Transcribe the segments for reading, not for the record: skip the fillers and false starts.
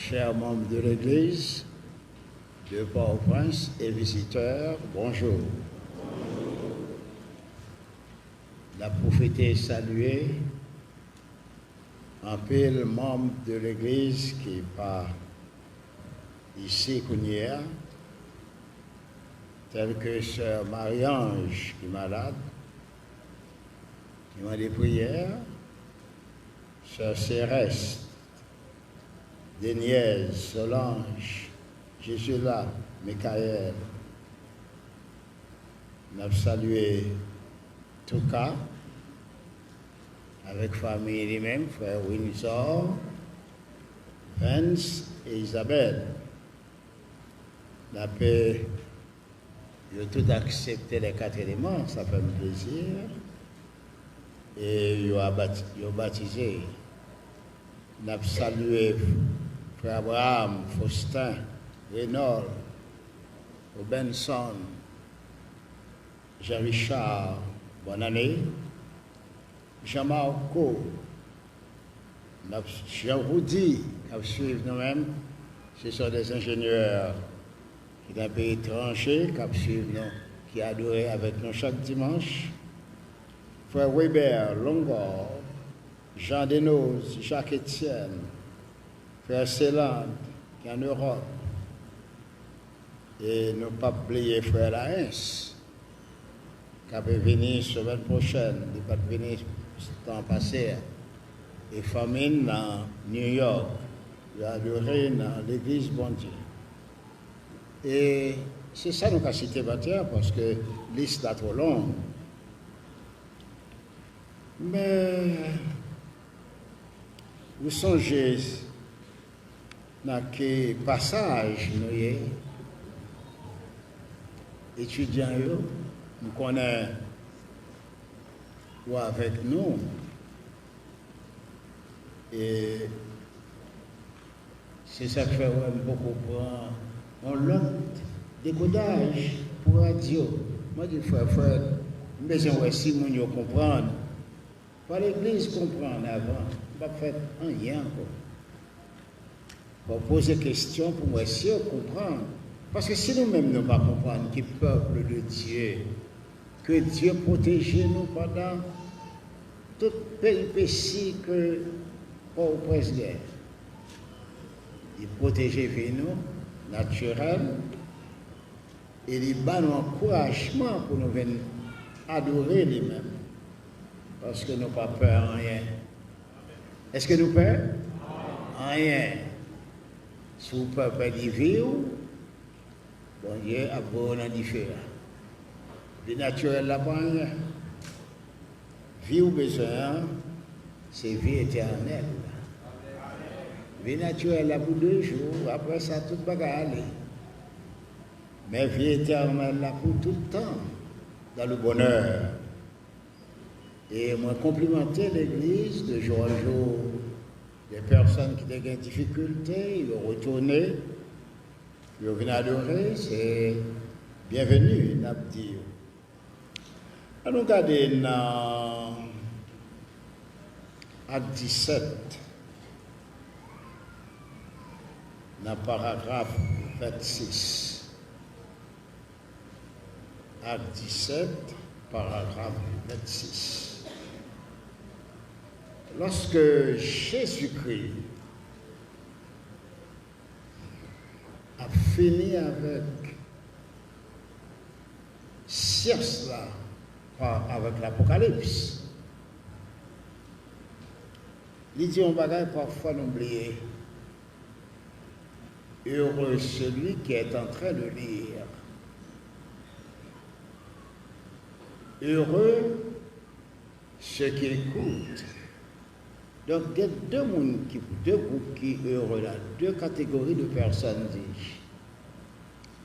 Chers membres de l'Église de Port-au-Prince et visiteurs, bonjour. La prophétie saluée, un pile membre de l'Église qui n'est pas ici qu'on y est, tel que Sœur Marie-Ange qui est malade, qui m'a des prières, Sœur Céreste, Denise, Solange, Jésus-là, Michael. Nous avons salué tout cas, avec famille lui-même, frère Windsor, Vince et Isabelle. Nous avons tout accepté les 4 éléments, ça fait un plaisir. Et ils ont baptisé. Nous avons salué frère Abraham, Faustin, Reynold, Robinson, Jean-Richard, bonne année. Jean-Marco, Jean-Roudy, qui suivent nous-mêmes, ce sont des ingénieurs qui sont d'un pays étranger, qui suivent nous, qui adorent avec nous chaque dimanche. Frère Weber, Longor, Jean Desnos, Jacques Etienne, frère Célande, qui est en Europe. Et ne pas oublier frère Laens, qui va venir la semaine prochaine, il va venir le temps passé. Et famille dans New York, il a adoré dans l'église bon Dieu. Et c'est ça que nous avons cité parce que la liste est trop longue. Mais vous songez dans quel passage nous sommes étudiants, nous connaissons ou avec nous. Et c'est ça que fait beaucoup pour un long décodage pour radio. Moi, je dis, frère, mais j'ai aussi mon comprendre. Pas l'église comprendre avant, pas faire rien encore. Pour poser des questions pour moi aussi comprendre. Parce que si nous-mêmes ne pas comprendre que le peuple de Dieu, que Dieu protège nous pendant toute péripétie que au président. Il protège nous, naturel, et il bat nous encouragement pour nous venir adorer lui-même. Parce que nous n'avons pas peur en rien. Est-ce que nous peur? Rien. Si vous ne pouvez pas vivre, bon Dieu a beau en différent. Le naturel là pas rien. Vie ou besoin, c'est vie éternelle. Vie naturelle là pour 2 jours, après ça tout va aller. Mais vie éternelle là pour tout le temps, dans le bonheur. Et moi, complimenter l'église de jour en jour, des personnes qui ont des difficultés, ils ont retourné, ils ont venu adorer, c'est bienvenu, n'a pas dit. Alors, regardez dans Acte 17, dans le paragraphe 26. Acte 17, paragraphe 26. Lorsque Jésus-Christ a fini avec cela avec l'Apocalypse, il dit on va parfois l'oublier. Heureux celui qui est en train de lire. Heureux ceux qui écoutent. Donc, il y a deux groupes qui sont heureux là, 2 catégories de personnes.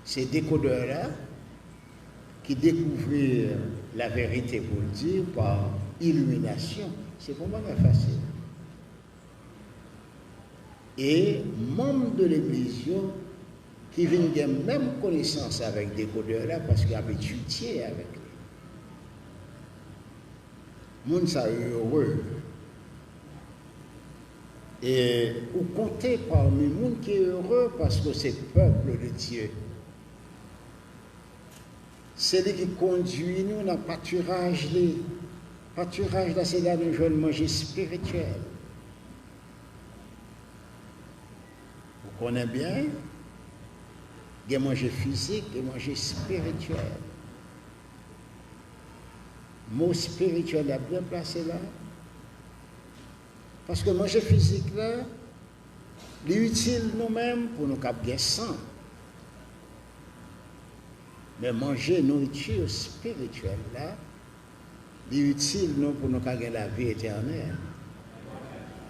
Ces décodeurs-là qui découvrirent la vérité pour le dire par illumination. C'est vraiment facile. Et membres de l'Église qui viennent de même connaissance avec des décodeurs-là parce qu'ils ont étudié avec eux. Les gens sont heureux. Et ou compter parmi les gens qui est heureux parce que c'est le peuple de Dieu. C'est lui qui conduit nous dans le pâturage. Le pâturage, là, c'est là nous jouons le manger spirituel. Vous connaissez bien, il y a manger physique et manger spirituel. Le mot spirituel est bien placé là. Parce que manger physique là, il est utile nous-mêmes pour nous capter sang. Mais manger nourriture spirituelle là, il est utile nous pour nous gagner la vie éternelle.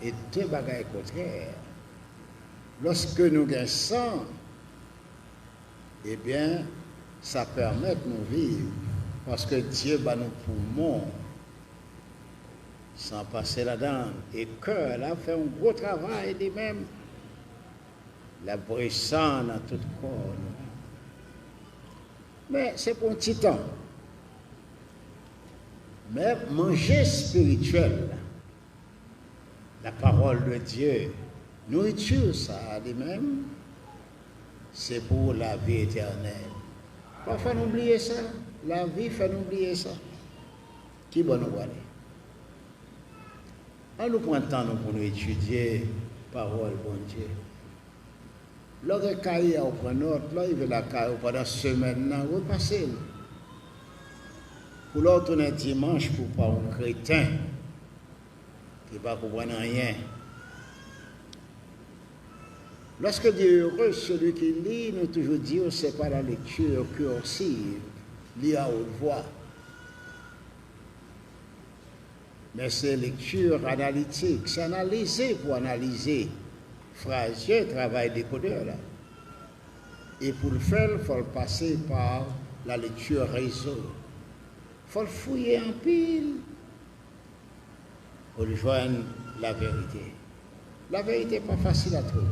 Et deux bagages contraires. Lorsque nous gagnons sang, eh bien, ça permet de nous vivre. Parce que Dieu va nous poumons sans passer là-dedans. Et le cœur, là, fait un gros travail lui-même. La sang dans tout le corps. Mais c'est pour un petit temps. Mais manger spirituel, la parole de Dieu, nourriture, ça lui-même, c'est pour la vie éternelle. Parfois, nous oublions ça. La vie fait nous oublier ça. Qui va nous voir? On nous prend le temps pour nous étudier la parole de bon Dieu. Lorsque cahier on prend note, là, il veut la cahier pendant semaine, là, repasser. Pour l'autre, on est dimanche pour pas un chrétien qui ne va pas comprendre rien. Lorsque Dieu est heureux, celui qui lit, nous toujours dit, ce n'est pas la lecture cursive, lire à haute voix. Mais c'est lecture analytique, c'est analyser pour analyser. Frasier travail décodeur là. Et pour le faire, il faut le passer par la lecture réseau. Il faut le fouiller en pile pour joindre la vérité. La vérité n'est pas facile à trouver.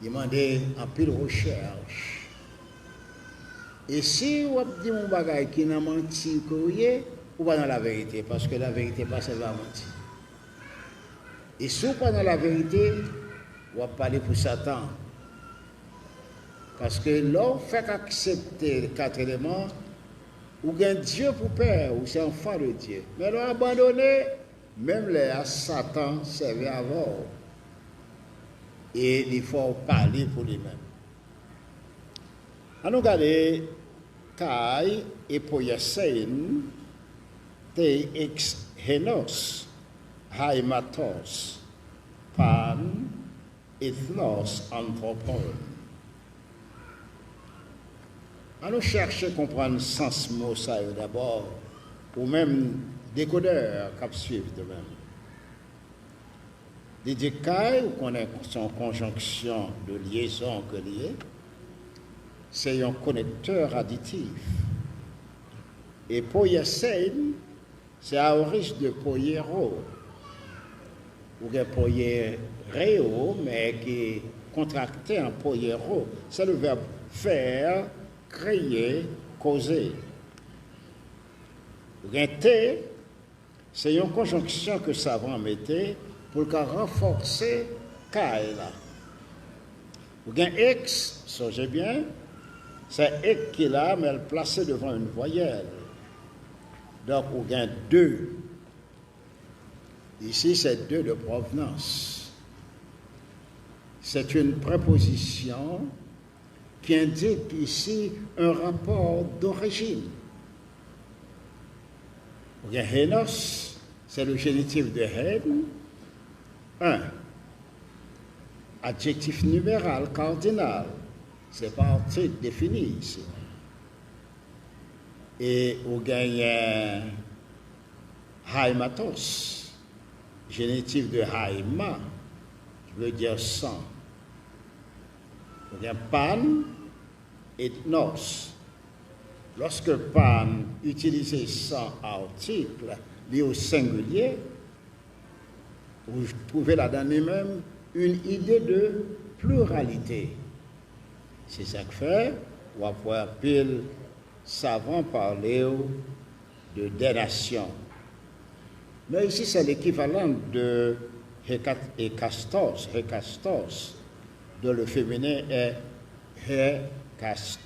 Il demande en pile recherche. Et si vous dites mon bagage qui n'a menti, ou pas dans la vérité, parce que la vérité n'est pas celle à mentir. Et si vous pas dans la vérité, vous va parler pour Satan. Parce que l'homme fait accepter les 4 éléments, ou gain Dieu pour père, ou c'est enfant de Dieu. Mais l'on abandonné, même les à Satan servait avant. Et il faut parler pour lui-même. On regarde Kai et Poyasein, te ex henos, haimatos, pan, ethnos, anthropon. On cherche à comprendre le sens mot ça d'abord, ou même décodeur qui suivent de même. Les décailles, ou qu'on est son conjonction de liaison que lié, c'est un connecteur additif. Et poiesein, c'est à origine de poiero, ou de poiereo, mais qui est contracté en poiero. C'est le verbe faire, créer, causer. Rete, c'est une conjonction que savant mettait pour renforcer Kaila. Ou bien X, songez bien, c'est X qui est là, mais elle est placée devant une voyelle. Donc, ou bien 2. Ici, c'est 2 de provenance. C'est une préposition qui indique ici un rapport d'origine. Ou bien Hénos, c'est le génitif de Hén. 1. Adjectif numéral cardinal, c'est pas article défini ici. Et on gagne haimatos, génitif de haima, qui veut dire sang. On gagne pan et nos. Lorsque pan utilise sans article, lié au singulier, vous trouvez là-dedans même une idée de pluralité. C'est ça que fait, on va pouvoir pile savant parler de des nations. Mais ici, c'est l'équivalent de Hekastos, dont le féminin est Hekaste.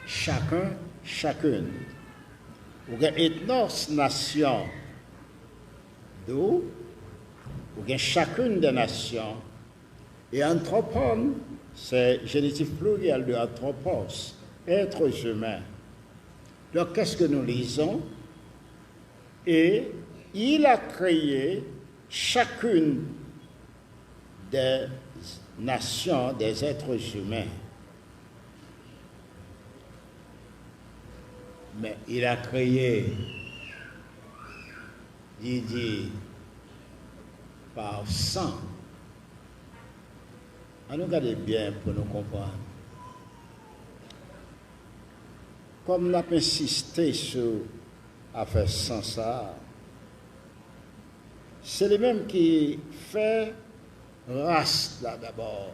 Chacun, chacune. Ou bien ethnos, nation. D'où? Ou bien chacune des nations. Et anthropon, c'est génitif pluriel de anthropos, êtres humains. Donc, qu'est-ce que nous lisons? Et il a créé chacune des nations, des êtres humains. Mais il a créé, il dit, par sang. On nous regarde bien pour nous comprendre. Comme on a insisté sur affaire sans ça, c'est le même qui fait race là d'abord.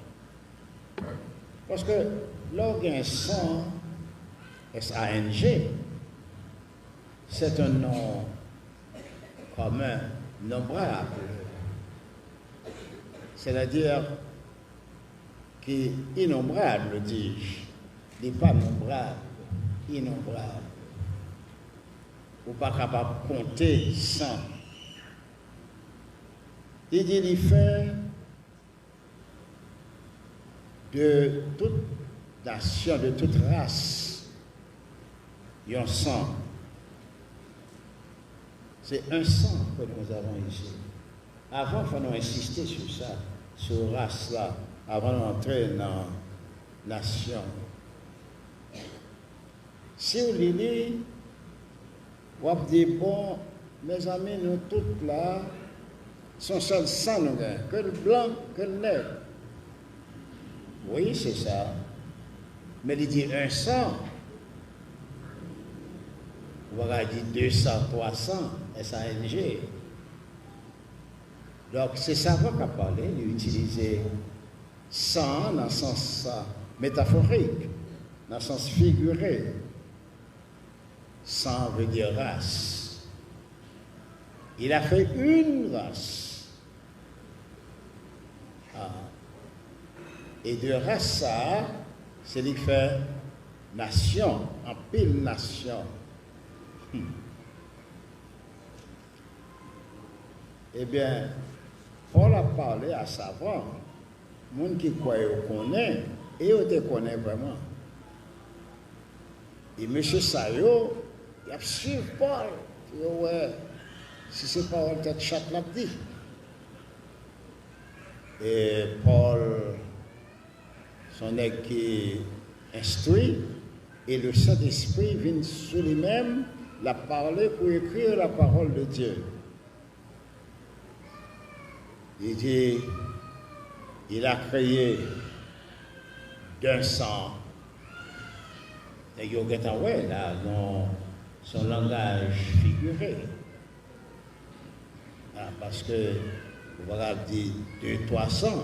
Parce que l'organe sang, S-A-N-G, c'est un nom commun, nombrable. C'est-à-dire qui est innombrable, dis-je. Il n'est pas nombrable, innombrable. Ou pas capable de compter sans. Il dit il fait de toute nation, de toute race, il y a un sang. C'est un sang que nous avons ici. Avant, il faut insister sur ça, sur race-là, avant d'entrer dans la nation. Si vous lisez, vous avez dit, bon, mes amis, nous toutes là, sont seuls sang, nous, que le blanc, que le nègre. Oui, c'est ça. Mais il dit un sang. Vous avez dit 200, 300, S-A-N-G. Donc, c'est ça qu'on a parlé, d'utiliser 100 dans le sens métaphorique, dans le sens figuré. 100 veut dire race. Il a fait une race. Ah. Et de race, ça, c'est lui fait nation, en pile nation. Eh bien, Paul a parlé à savants, les gens qui croient qu'on connaît, et on te connaît vraiment. Et M. Sayo, il a suivi Paul. Il dit, ouais, si c'est pas en tête chaque l'a dit. Et Paul, son nègre qui instruit, et le Saint-Esprit vient sur lui-même la parler pour écrire la parole de Dieu. Il dit, il a créé d'un sang. Et il y a là, dans son langage figuré. Ah, parce que, vous va dire 200-300.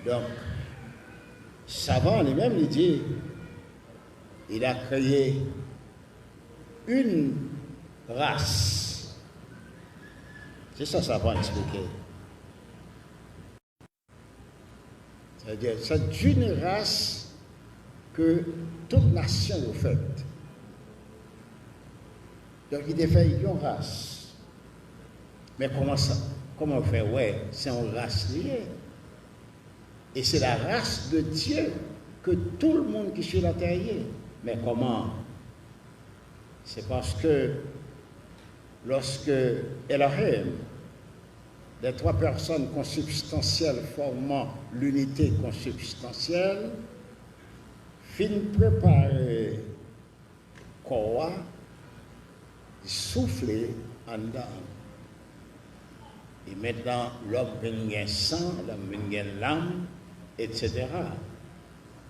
Donc, savant lui-même, il dit, il a créé une race. C'est ça, ça va expliquer. C'est-à-dire, c'est une race que toute nation est faite. Donc, il a fait une race. Mais comment ça? Comment on fait? Ouais, c'est une race liée. Et c'est la race de Dieu que tout le monde qui est sur la terre est. Mais comment? C'est parce que lorsque Elohim, les trois personnes consubstantielles formant l'unité consubstantielle, fin préparer quoi, souffler en dedans. Et maintenant, l'homme vient sang, l'homme vient l'âme, etc.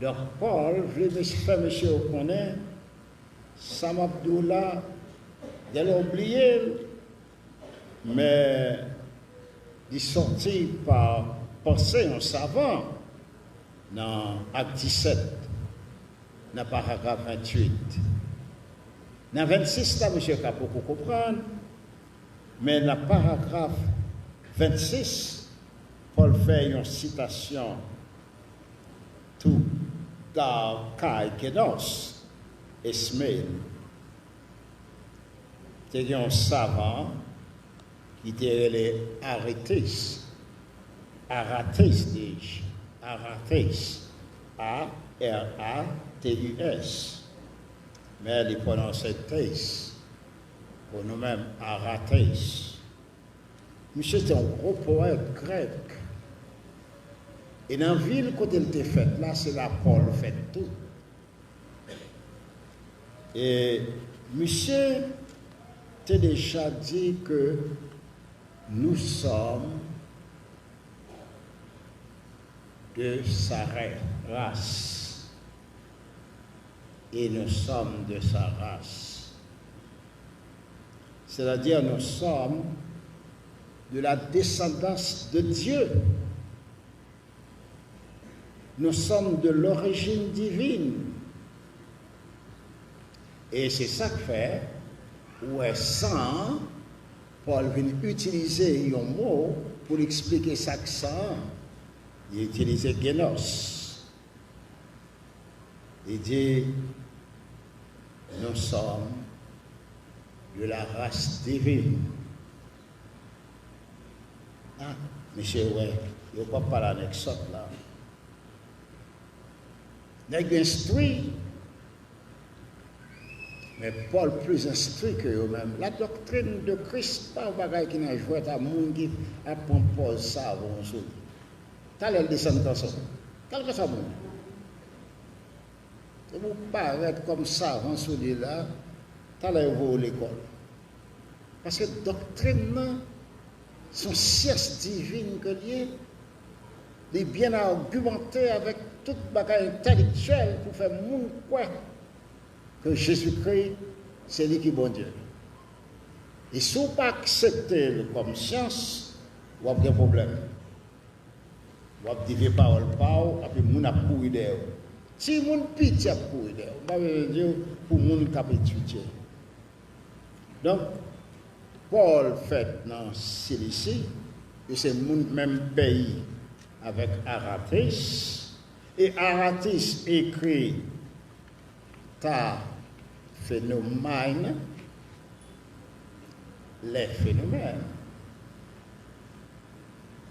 Donc, Paul voulait faire monsieur Okoné, Sam Abdullah, de l'oublier, mais il sortit par penser en savant dans Acte 17, dans paragraphe 28. Dans 26, là, monsieur Capo, pour comprendre, Mais dans le paragraphe 26, Paul fait une citation tout dans Kai Kedos, Ismaël. C'est un savant qui était arrêté, dis-je, Aratus, A-R-A-T-U-S, mais il prononçait Théis, pour nous-mêmes Aratus. Monsieur était un gros poète grec. Et dans la ville, quand il était fait, là, c'est là Paul fait tout. Et monsieur t'a déjà dit que nous sommes de sa race. Et nous sommes de sa race. C'est-à-dire, nous sommes de la descendance de Dieu. Nous sommes de l'origine divine. Et c'est ça que fait, où est sang, Paul vient utiliser un mot pour expliquer ça que sang. Il utilisait génos. Il dit, nous sommes de la race divine. Ah, monsieur, ouais, il n'y a pas parlé d'anecdote là. Nèg instruit, mais Paul plus instruit que eux-mêmes. La doctrine de Christ, pas un bagage qui n'a joué à monde qui a pose ça avant ça. T'as l'air descendre dans ça. Quel que soit le monde. Et vous paraître comme ça avant celui-là, t'as l'air vous l'école. Parce que doctrine, son science divine que lié, est bien argumenté avec toute bagage intellectuelle pour faire monde quoi que Jésus-Christ, c'est lui qui est bon Dieu. Et si vous ne pas accepter comme science, vous avez des problèmes. Vous avez des paroles, et puis vous avez couru d'eux. Si vous avez pitié pour d'eux, vous avez dire pour vous qui étudier. Donc, Paul fait dans Cilicie, et c'est le même pays avec Aratus. Et Aratus écrit ta phénomène, les phénomènes.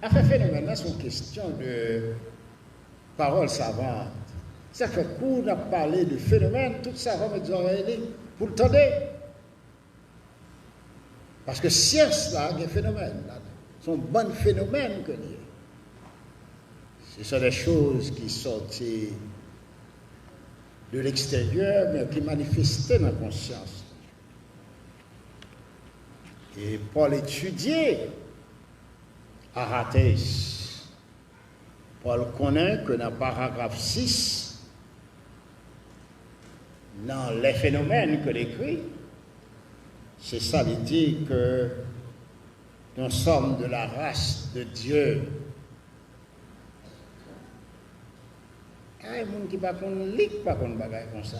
Enfin, phénomène, c'est une question de parole savante. Ça fait qu'on a parlé de phénomène, tout ça va me dire pour le tendre. Parce que science, là, il y a des phénomènes. Là. Ce sont bons phénomènes que nous. Ce sont des choses qui sortent de l'extérieur, mais qui manifestaient dans la conscience. Et Paul étudiait Aratus. Paul connaît que dans le paragraphe 6, dans les phénomènes que l'écrit, c'est ça, il dit que nous sommes de la race de Dieu. Il y a des gens qui ne connaissent pas de bagaille comme ça.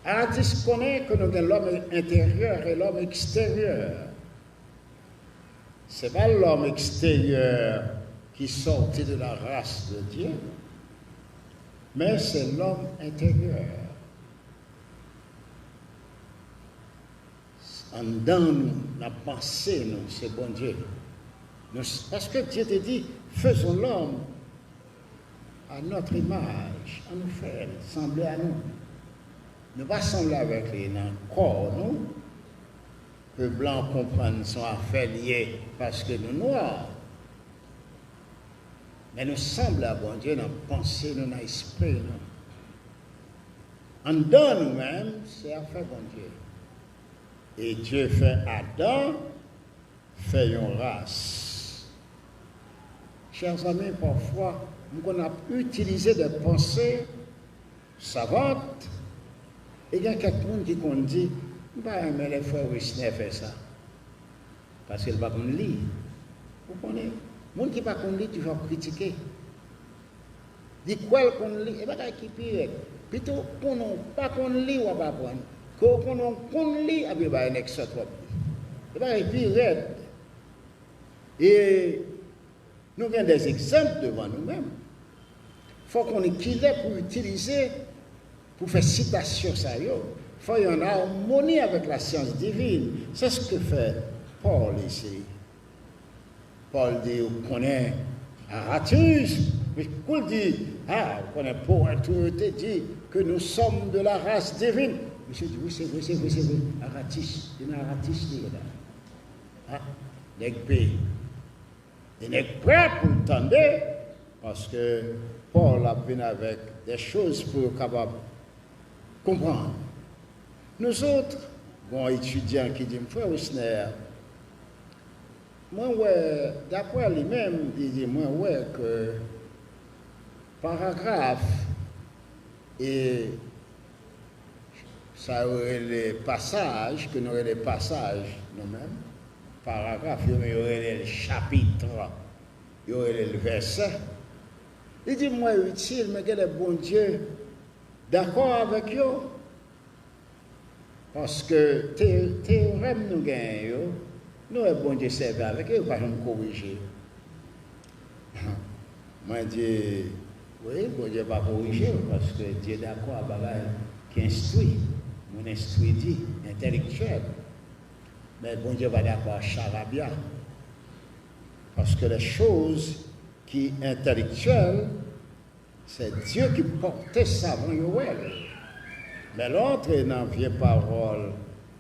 Aratus connaît que nous avons l'homme intérieur et l'homme extérieur. Ce n'est pas l'homme extérieur qui sortit de la race de Dieu, mais c'est l'homme intérieur. En dedans nous, la pensée, nous, c'est bon Dieu. Parce que Dieu te dit, faisons l'homme à notre image, à nous faire sembler à nous. Ne pas sembler avec les dans le corps, nous, que blancs comprennent sont affaires liées parce que nous noirs. Mais nous semblons à bon Dieu dans la pensée, dans l'esprit. En dedans nous-mêmes, c'est affaire bon Dieu. Et Dieu fait Adam, fait une race. Chers amis, parfois, nous avons utilisé des pensées savantes, et il y a quelqu'un qui dit, bah, mais les frères Wisner fait ça. Parce qu'il ne va pas lire. Vous connaissez? Les gens qui ne va pas lire, tu vas critiquer. Dis quoi qu'on lit, et bien, qui pire. Plutôt, qu'on n'a pas qu'on lit, on va apprendre. qu'on lit, il y a un exotrope. Il y a un plus raide. Et nous avons des exemples devant nous-mêmes. Il faut qu'on ait qu'il est pour utiliser, pour faire citation ça. Il faut y en harmonie avec la science divine. C'est ce que fait Paul ici. Paul dit, on connaît Aratus, mais Paul dit, on connaît Paul, tout dit que nous sommes de la race divine. Monsieur dit, oui, c'est vrai, Aratus, il y a Aratus là. Il n'est prêt pour le tendre, parce que Paul a venu avec des choses pour être capable de comprendre. Nous autres, bon étudiants qui disent, frère Wisner, moi, ouais, d'après lui-même, il dit, moi, ouais, que paragraphe et ça aurait les passages, que nous aurions les passages nous-mêmes, paragraphe, il y aurait le chapitre, il y aurait le verset. Il dit, moi, utile, mais quel est bon Dieu d'accord avec eux? Parce que théorème nous gagnons, nous, le bon Dieu servent avec eux, pas nous corriger. Moi, je dis, oui, bon Dieu va corriger, parce que Dieu est d'accord avec qui instruit, mon instruit dit, intellectuel. Mais bon Dieu va d'accord à charabia. Parce que les choses qui sont intellectuelles, c'est Dieu qui portait ça avant Yoel. Mais l'autre est dans la vieille parole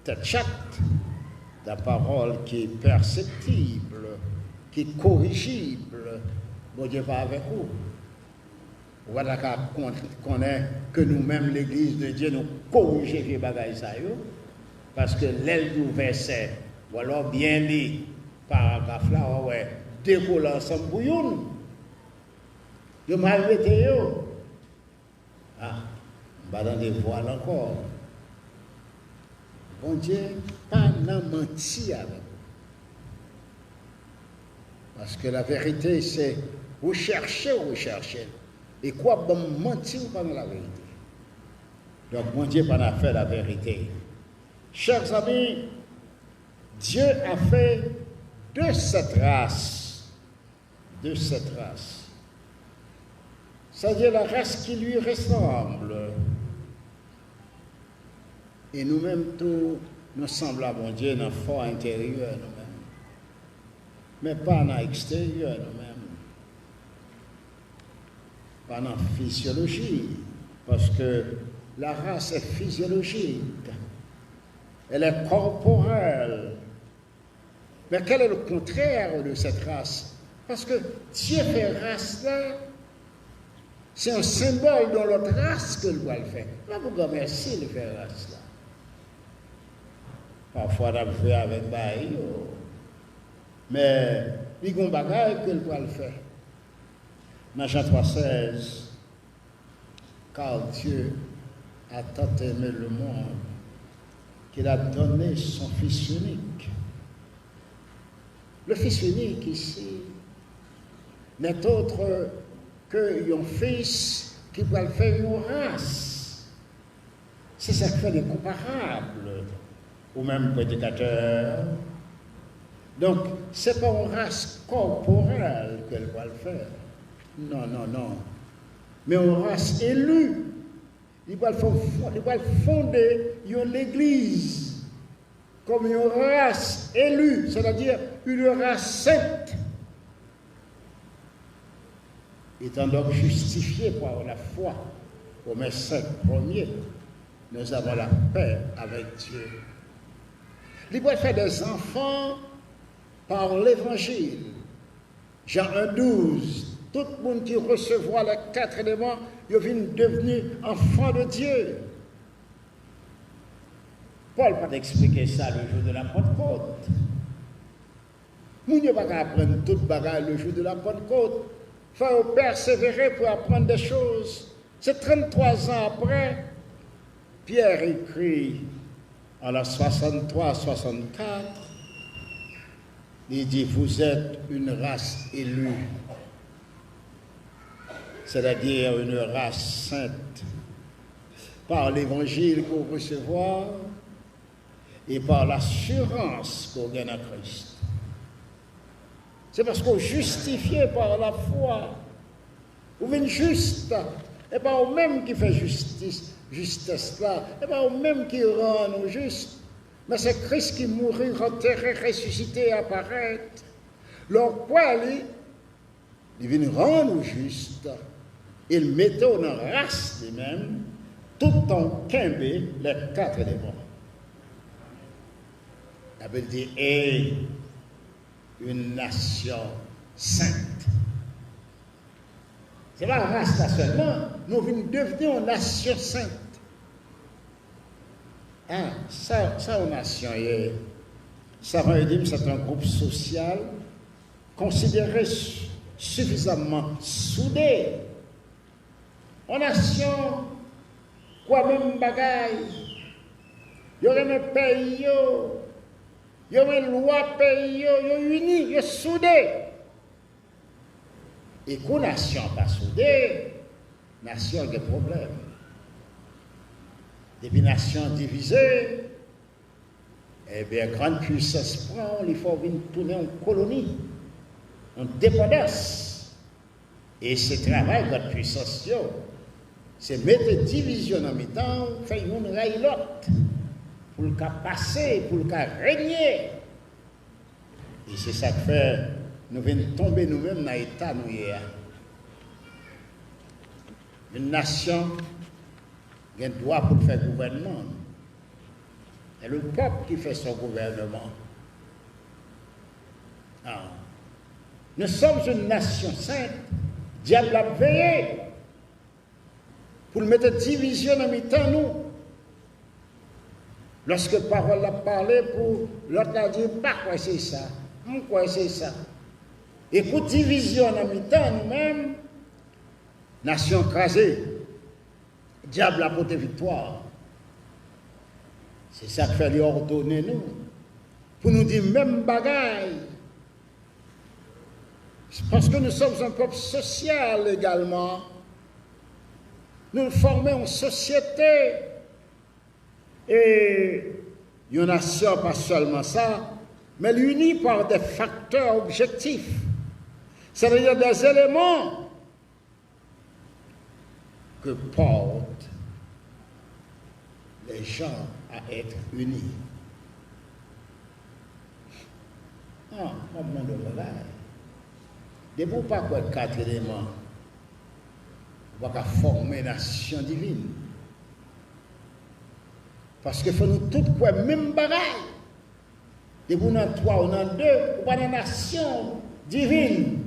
tête chatte, la parole qui est perceptible, qui est corrigible. Bon Dieu va avec vous. Voilà qu'on est que nous-mêmes, l'Église de Dieu, nous corrigeons les bagages. Parce que l'aile du verset, ou alors bien dit, paragraphe là, ouais, décolle ensemble pour vous. Je m'ai arrêté. Ah, je vais dans des voiles encore. Bon Dieu, pas n'a menti avec vous. Parce que la vérité, c'est vous cherchez. Et quoi, bon, mentir ou pas dans la vérité? Donc, bon Dieu, pas n'a fait la vérité. Chers amis, Dieu a fait de cette race, c'est-à-dire la race qui lui ressemble. Et nous-mêmes, tout nous semble à bon Dieu dans le fort intérieur nous-mêmes, mais pas dans l'extérieur nous-mêmes, pas dans la physiologie, parce que la race est physiologique. Elle est corporelle. Mais quel est le contraire de cette race? Parce que Dieu fait race là, c'est un symbole dans l'autre race que le doit le faire. Là, vous remerciez de faire race là. Parfois, on fait avec Baï, mais il y a un bagage que le doit le faire. Dans Jean 3,16, car Dieu a tant aimé le monde qu'il a donné son Fils unique. Le Fils unique ici n'est autre qu'un Fils qui va faire une race. C'est ça qui fait des comparables au même prédicateur. Donc, ce n'est pas une race corporelle qu'elle va le faire. Non. Mais une race élue. Il va fonder l'Église comme une race élue, c'est-à-dire une race sainte. Étant donc justifié par la foi au mes 5 premiers, nous avons la paix avec Dieu. Il va faire des enfants par l'Évangile. Jean 1,12. Tout le monde qui recevra les 4 éléments, ils viennent devenir enfants de Dieu. Paul va expliquer ça le jour de la Pentecôte. Nous ne pouvons pas apprendre toute bagarre le jour de la Pentecôte. Il faut persévérer pour apprendre des choses. C'est 33 ans après, Pierre écrit en la 63-64, il dit, vous êtes une race élue. C'est-à-dire une race sainte, par l'évangile qu'on recevoir, et par l'assurance qu'on gagne en Christ. C'est parce qu'on est justifié par la foi. Vous venez juste, et pas au même qui fait justesse là, et pas au même qui rend nous justes. Mais c'est Christ qui mourit, enterré, ressuscité, apparaître. Leur quoi, il vient rendre nous justes. Il mettait dans la race lui-même, tout en quimbé les 4 éléments. Il avait dit, et une nation sainte. C'est pas la race là seulement, nous venons devenir une nation sainte. Ah, ça une nation, ça veut dire que c'est un groupe social considéré suffisamment soudé. Une nation, quoi même bagaille, il y aurait un pays, il y aurait une loi pays, il y aurait unis, il y a soudé. Et qu'une nation pas soudée, nation a des problèmes. Depuis nation divisée, eh bien, grande puissance prend, il faut venir tourner en colonie, en dépendance. Et ce travail de grande puissance, c'est mettre division en mi-temps, faire une raille l'autre, pour le cas passer, pour le cas régner. Et c'est ça que fait, nous venons tomber nous-mêmes dans l'état nous hier. Une nation a un droit pour faire gouvernement. C'est le peuple qui fait son gouvernement. Ah. Nous sommes une nation sainte. Diable a veillé pour mettre division en mi-temps nous. Lorsque parole a parlé pour l'autre a dit pas quoi c'est ça. Quoi c'est ça. Et pour division en mi-temps nous-mêmes, nation crasée, diable a porté victoire. C'est ça que fait lui ordonner nous. Pour nous dire même bagaille. Parce que nous sommes un peuple social également. Nous formons une société. Et une nation, pas seulement ça, mais unie par des facteurs objectifs. C'est-à-dire des éléments que portent les gens à être unis. Ah, on me demande là. Debout pas quoi 4 éléments, on va former une nation divine. Parce qu'il faut nous tous quoi même bagaille. Debout dans 3 ou dans 2, ou pas une nation divine.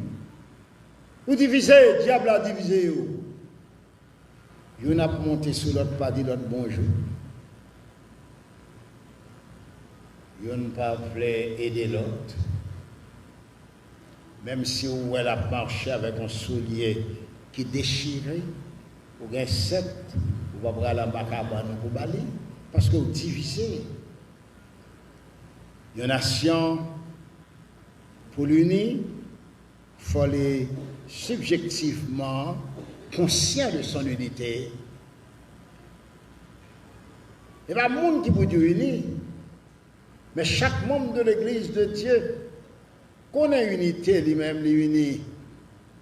Vous divisez, diable a divisé vous. Vous n'a pas monté sur l'autre, pas dit l'autre bonjour. Vous n'a pas voulu aider l'autre. Même si vous avez marché avec un soulier qui déchiré, vous avez 7, vous ne pouvez pas aller en cabane pour balayer, parce que vous divisez. Une nation, pour l'unir, il faut aller subjectivement conscient de son unité. Il n'y a pas de monde qui peut dire uni, mais chaque membre de l'Église de Dieu connaît l'unité lui-même, l'uni.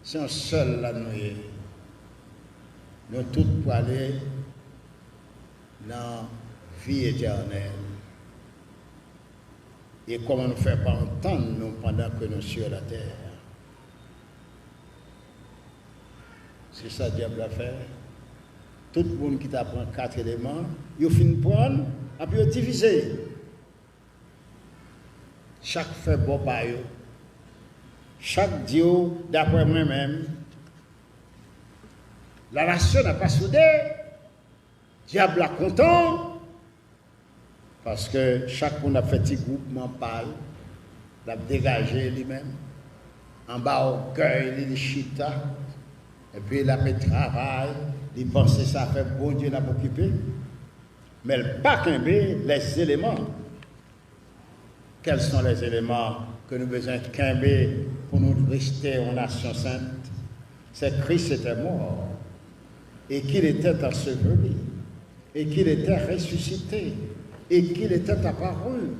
C'est un seul la nuit. Nous tous pour aller dans la vie éternelle. Et comment nous faire pas entendre nous pendant que nous sommes sur la terre. C'est ça que le diable a fait. Tout le monde qui t'apprend 4 éléments, il finit de prendre, et puis il divisé. Chaque fait bon par eux. Chaque Dieu, d'après moi-même, la nation n'a pas soudé. Diable a content. Parce que chaque monde a fait un petit groupement pâle, l'a dégagé lui-même. En bas au cœur, il est chita. Et puis il a fait travail, il pensait ça fait bon Dieu n'a pas occupé. Mais le pas les éléments. Quels sont les éléments que nous besoin de quimber pour nous rester en nation sainte? C'est que Christ était mort et qu'il était enseveli et qu'il était ressuscité et qu'il était apparu.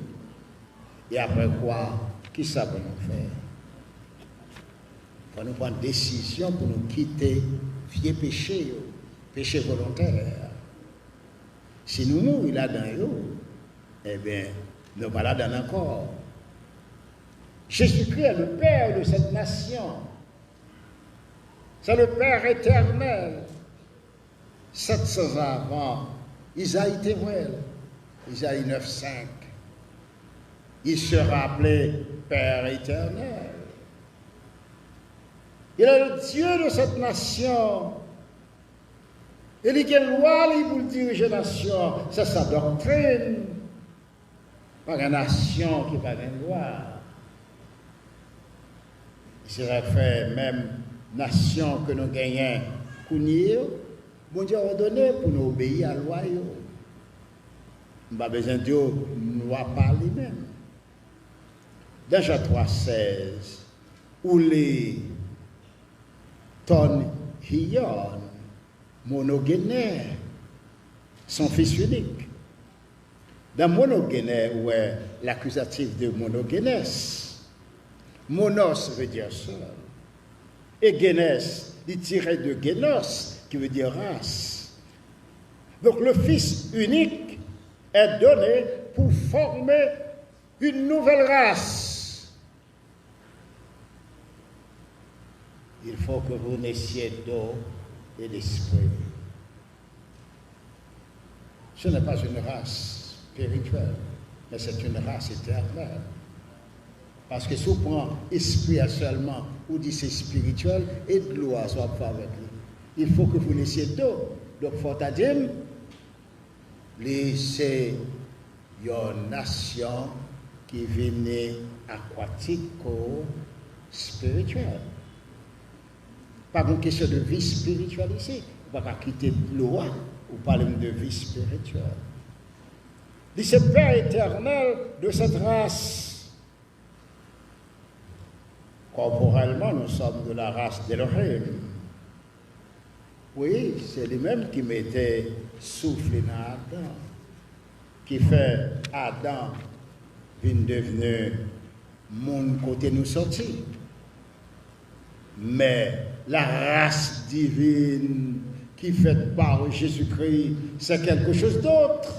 Et après quoi, qui ça peut nous faire? Il faut nous prendre une décision pour nous quitter vieux péché, péché volontaire. Si nous mourons là-dedans, eh bien, nous ne sommes pas là-dedans encore. Jésus-Christ est le Père de cette nation. C'est le Père éternel. 700 ans avant, Isaïe témoigne, Isaïe 9,5. Il sera appelé Père éternel. Il est le Dieu de cette nation. Et il y a une loi pour diriger la nation. C'est sa doctrine. Pas une nation qui n'a pas de loi. Il serait fait même nation que nous gagnons, bon Dieu a ordonné pour nous obéir à la loi. Nous n'avons pas besoin de loi par lui-même. Dans Jean 3,16, où les ton Hion, monogénère, son fils unique. Dans monogénère, où est l'accusatif de monogénès, monos veut dire seul, et génès, il tiré de génos, qui veut dire race. Donc le fils unique est donné pour former une nouvelle race. Il faut que vous naissiez d'eau et d'esprit. Ce n'est pas une race spirituelle, mais c'est une race éternelle. Parce que si on prend esprit seulement, ou dit c'est spirituel, et de l'eau soit pas avec lui. Il faut que vous naissiez d'eau. Donc, il faut dire, c'est une nation qui vient aquatico-spirituelle. Pas une question de vie spirituelle ici. On ne va pas quitter l'eau ou parler de vie spirituelle. C'est le Père éternel de cette race. Corporellement, nous sommes de la race d'Elohim. Oui, c'est lui-même qui mettait souffle dans Adam, qui fait Adam devenu mon côté nous sorti. Mais la race divine qui fait par Jésus-Christ, c'est quelque chose d'autre.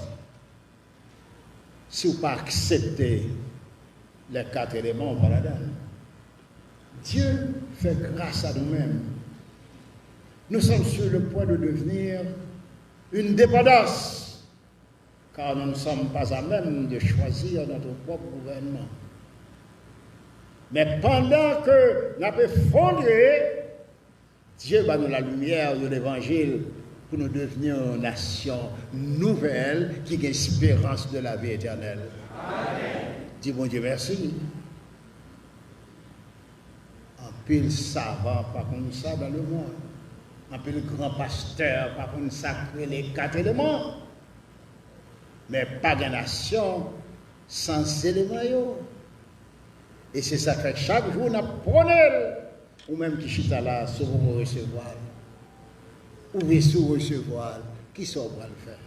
Si vous pas accepter les 4 éléments, voilà. Dieu fait grâce à nous-mêmes. Nous sommes sur le point de devenir une dépendance, car nous ne sommes pas à même de choisir notre propre gouvernement. Mais pendant que nous avons fondé, Dieu va nous la lumière de l'Évangile pour nous devenir une nation nouvelle qui a l'espérance de la vie éternelle. Amen. Dis bon Dieu merci. Un pile savant, pas comme ça dans le monde. Un peu le grand pasteur, pas comme ça, les 4 éléments. Mais pas de nation sans éléments. Et c'est ça que chaque jour, on apprend, ou même qui chita là, si vous recevoir, ou vous recevoir, qui sont pour le faire?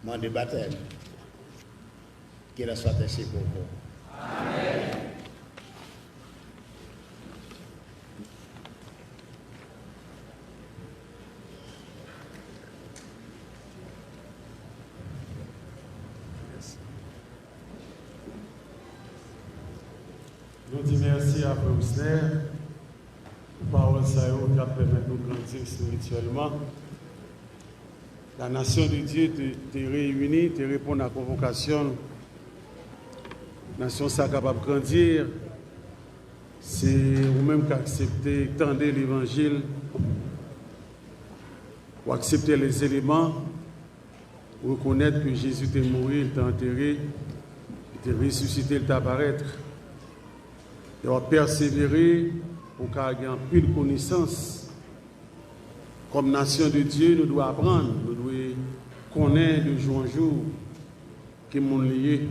Mon de baptême. Qu'il soit ainsi pour vous. Amen. Nous disons merci à Frère Ousner pour parole ça qui va permettre de nous grandir spirituellement. La nation de Dieu te réunit, te répond à la convocation. La nation ça capable de grandir. C'est vous-même qui acceptez, tendez l'évangile, ou accepter les éléments, reconnaître que Jésus est mort, il t'a enterré, il t'a ressuscité, il t'a apparaître. Et on va persévérer pour qu'il y ait une pile connaissance. Comme nation de Dieu, nous devons apprendre, nous devons connaître de jour en jour qui est mon lié.